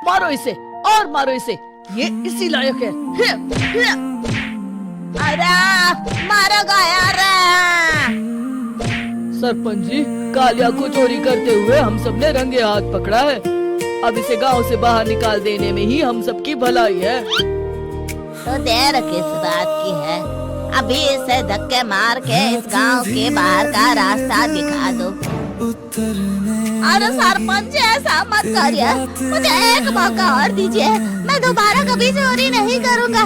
मारो इसे और मारो इसे, ये इसी लायक है। अरे मारो यार। सरपंच जी, कालिया को चोरी करते हुए हम सब ने रंगे हाथ पकड़ा है। अब इसे गांव से बाहर निकाल देने में ही हम सबकी भलाई है। तो देर किस बात की है, अभी इसे धक्के मार के इस गांव के बाहर का रास्ता दिखा दो। अरे सरपंच ऐसा मत करिए, मुझे एक मौका और दीजिए, मैं दोबारा कभी चोरी नहीं करूंगा।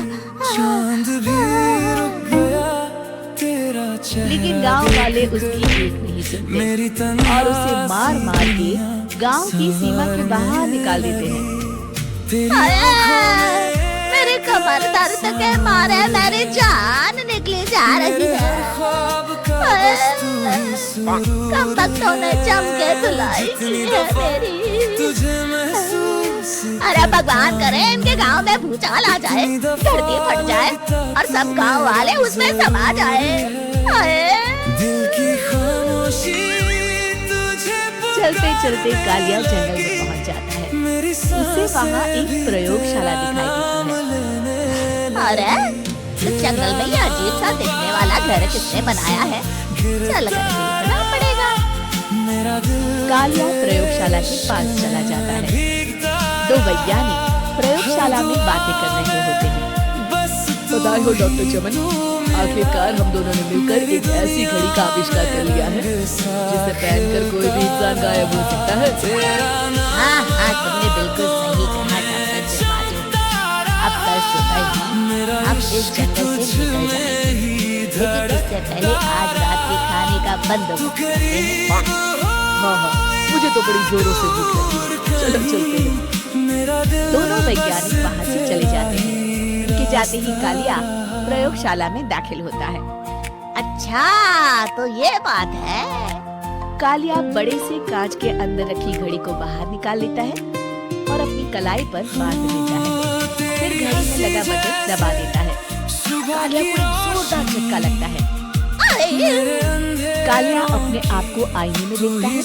लेकिन गांव वाले उसकी एक नहीं सुनते और उसे मार मार के गांव की सीमा के बाहर निकाल देते हैं। मेरी कमर दर्द के मारे मेरी जान निकली जा रही है। कम बख्तों ने जम के धुलाई की है मेरी। अरे भगवान करे इनके गांव में भूचाल आ जाए, धरती फट जाए और सब गांव वाले उसमें समा जाए। चलते चलते कालिया जंगल में पहुंच जाता है। उसे वहाँ एक प्रयोगशाला दिखाई देती है। अरे इस जंगल में ये अजीब सा दिखने वाला घर किसने बनाया है, चल कर देखना पड़ेगा। कालिया प्रयोगशाला के पास चला जाता है। दो वैज्ञानिक प्रयोगशाला में बातें कर रहे होते हैं। बधाई हो डॉक्टर चमन, आखिरकार हम दोनों ने मिलकर एक ऐसी घड़ी का आविष्कार कर लिया है जिसे पहनकर कोई भी इंसान गायब हो सकता है। हाँ हाँ, तुमने बिल्कुल सही कहा डॉक्टर जमालू। अब कल सुबह ही हम इस जंगल से निकल जाएंगे, लेकिन इससे पहले आज रात के खाने का बंदोबस्त करते हैं। हाँ, मुझे तो बड़ी जोरों से भूख लगी है, चलो चलते हैं। दोनों वैज्ञानिक वहाँ से चले जाते हैं। उनके जाते ही कालिया प्रयोगशाला में दाखिल होता है। अच्छा तो ये बात है। कालिया बड़े से कांच के अंदर रखी घड़ी को बाहर निकाल लेता है और अपनी कलाई पर बांध देता है। फिर घड़ी में लगा बटन दबा देता है। कालिया को एक जोरदार झटका लगता है। कालिया अपने आप को आईने में देखता है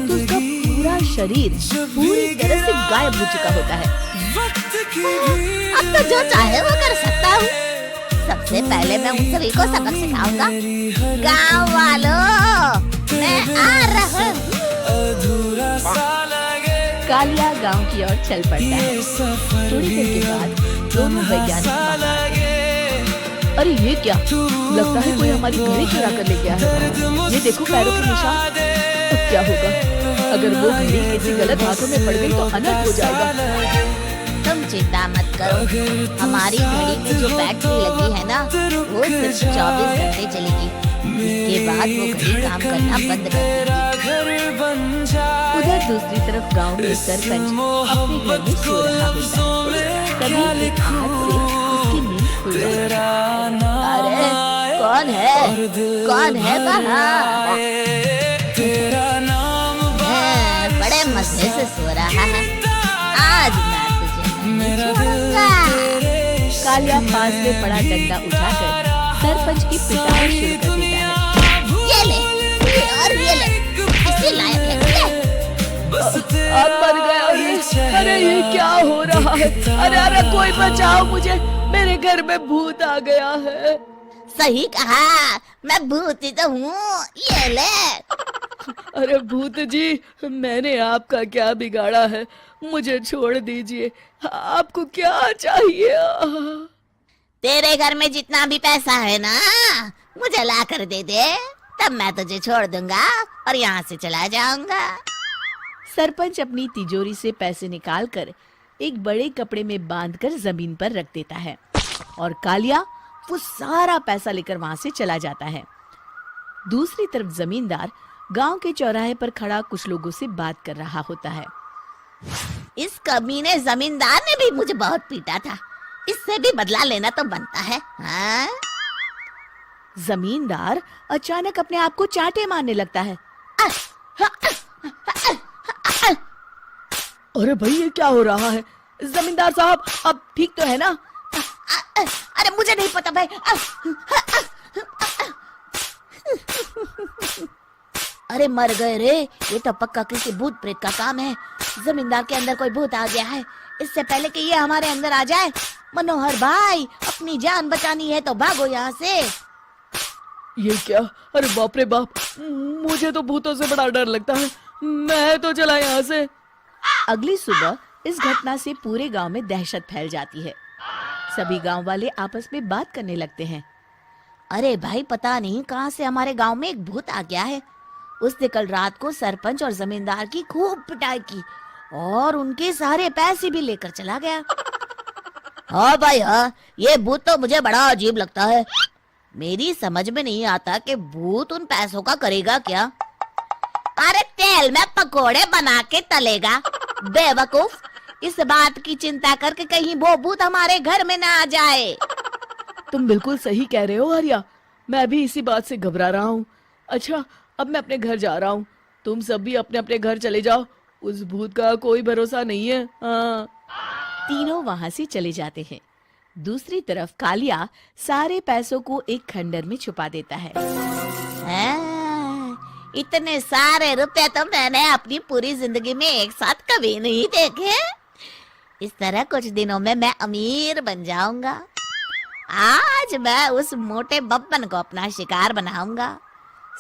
तो उसका पूरा शरीर पूरी तरह से गायब हो चुका होता है। अब तो जो चाहे वो कर सकता हूँ। सबसे पहले मैं उन सभी को सबक सिखाऊंगा। गाँव वालों, मैं आ रहा हूँ। कालिया गांव की ओर चल पड़ता है। थोड़ी देर के बाद दोनों वैज्ञानिक, अरे ये क्या, लगता है कोई हमारी घड़ी चुरा कर ले गया है। ये देखो पैरों के निशान। अब क्या होगा, अगर वो घड़ी किसी गलत हाथों में पड़ गई तो अनर्थ हो जाएगा। तुम चिंता मत करो, हमारी घड़ी में जो बैटरी लगी है ना, वो सिर्फ 24 घंटे चलेगी। इसके बाद वो घड़ी काम करना बंद कर देगी। उधर दूसरी तरफ गांव में सरपंच अपने घर में सो रहा होता है। तभी एक हाथ से उसकी नींद खुल जाती है। अरे कौन है वहाँ? बड़े मजे से सो रहा है, आज मैं तुझे नहीं छोड़ूंगा। कालिया पास में पड़ा डंडा उठाकर सरपंच की पिटाई शुरू कर देता है। ये ले और ये ले, इसी लायक है। अब मर गया ये। अरे ये क्या हो रहा है? अरे कोई बचाओ मुझे, मेरे घर में भूत आ गया है। सही कहा, मैं भूत ही तो हूँ, ये ले। अरे भूत जी, मैंने आपका क्या बिगाड़ा है, मुझे छोड़ दीजिए। आपको क्या चाहिए? तेरे घर में जितना भी पैसा है ना, मुझे ला कर दे दे, तब मैं तुझे छोड़ दूंगा और यहाँ से चला जाऊंगा। सरपंच अपनी तिजोरी से पैसे निकालकर एक बड़े कपड़े में बांधकर जमीन पर रख देता है और कालिया वो सारा पैसा लेकर वहां से चला जाता है। दूसरी तरफ जमींदार गांव के चौराहे पर खड़ा कुछ लोगों से बात कर रहा होता है। इस कमीने जमींदार ने भी मुझे बहुत पीटा था, इससे भी बदला लेना तो बनता है। हाँ? जमींदार अचानक अपने आप को चांटे मारने लगता है। अरे भाई ये क्या हो रहा है? जमींदार साहब अब ठीक तो है ना? अरे मुझे नहीं पता भाई। अरे मर गए रे, ये तो पक्का किसी भूत प्रेत का काम है। जमींदार के अंदर कोई भूत आ गया है। इससे पहले कि ये हमारे अंदर आ जाए, मनोहर भाई अपनी जान बचानी है तो भागो यहाँ से। ये क्या? अरे बाप रे बाप, मुझे तो भूतों से बड़ा डर लगता है। मैं तो चला यहाँ से। अगली सुबह इस घटना से पूरे गांव में दहशत फैल जाती है। सभी गांव वाले आपस में बात करने लगते हैं। अरे भाई, पता नहीं कहाँ से हमारे गांव में एक भूत आ गया है। उसने कल रात को सरपंच और जमींदार की खूब पिटाई की और उनके सारे पैसे भी लेकर चला गया। हाँ भाई हाँ, ये भूत तो मुझे बड़ा अजीब लगता है। मेरी समझ में नहीं आता कि भूत उन पैसों का करेगा क्या। अरे तेल में पकोड़े बना के तलेगा, बेवकूफ। इस बात की चिंता करके कहीं वो भूत हमारे घर में ना आ जाए। तुम बिल्कुल सही कह रहे हो आर्या, मैं भी इसी बात से घबरा रहा हूँ। अच्छा, अब मैं अपने घर जा रहा हूँ। तुम सब भी अपने अपने घर चले जाओ, उस भूत का कोई भरोसा नहीं है। हाँ। तीनों वहां से चले जाते हैं। दूसरी तरफ कालिया सारे पैसों को एक खंडर में छुपा देता है। इतने सारे रुपए तो मैंने अपनी पूरी जिंदगी में एक साथ कभी नहीं देखे। इस तरह कुछ दिनों में मैं अमीर बन जाऊंगा। आज मैं उस मोटे बब्बन को अपना शिकार बनाऊंगा।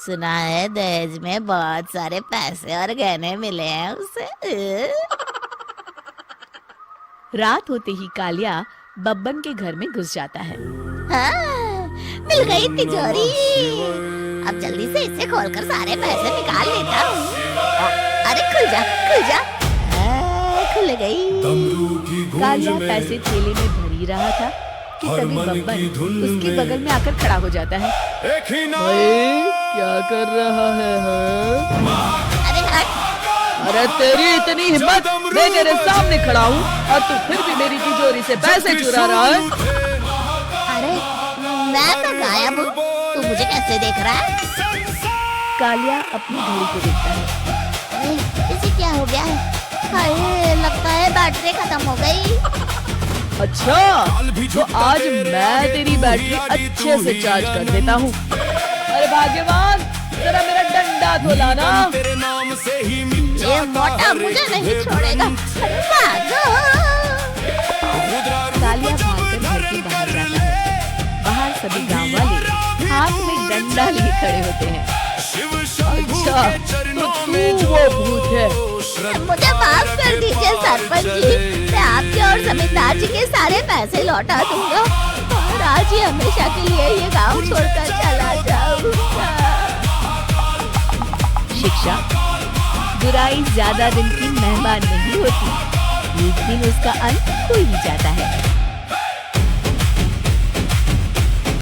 सुना है दहेज में बहुत सारे पैसे और गहने मिले हैं उसे। रात होते ही कालिया बब्बन के घर में घुस जाता है। हाँ, मिल गई तिजोरी। अब जल्दी से इसे खोलकर सारे पैसे निकाल लेता हूँ। अरे खुल जा, खुल जा। खुल गई। कालिया पैसे थैले में भरी रहा था कि तभी बब्बन उसके बगल में आकर खड़ा हो जाता है। क्या कर रहा है? अरे हट। अरे तेरी इतनी हिम्मत, मैं तेरे सामने खड़ा हूँ और तू फिर भी मेरी तिजोरी से पैसे चुरा रहा है। अरे मैं तो गायब हूँ, तू मुझे कैसे देख रहा है? कालिया अपनी घड़ी को देखता है। इसे क्या हो गया है? हाय, लगता है बैटरी खत्म हो गई। अच्छा, तो आज मैं तेरी बैटरी अच्छे से चार्ज कर देता हूँ। अरे भाग्यवान, जरा मेरा डंडा तो लाना। ये मोटा मुझे नहीं छोड़ेगा। अरे भागो। कालिया भागकर घर के बाहर जाता है। बाहर सभी गांव वाले हाथ में डंडा लिए खड़े होते हैं। अच्छा, तो तू वो भूत है। मुझे माफ कर दीजिए सरपंच जी, मैं आपके और जमींदार जी के सारे पैसे लौटा दूंगा और आज ही हमेशा के लिए ये गांव छोड़कर चला जाऊंगा। शिक्षा, बुराई ज्यादा दिन की मेहमान नहीं होती, एक दिन उसका अंत हो ही जाता है।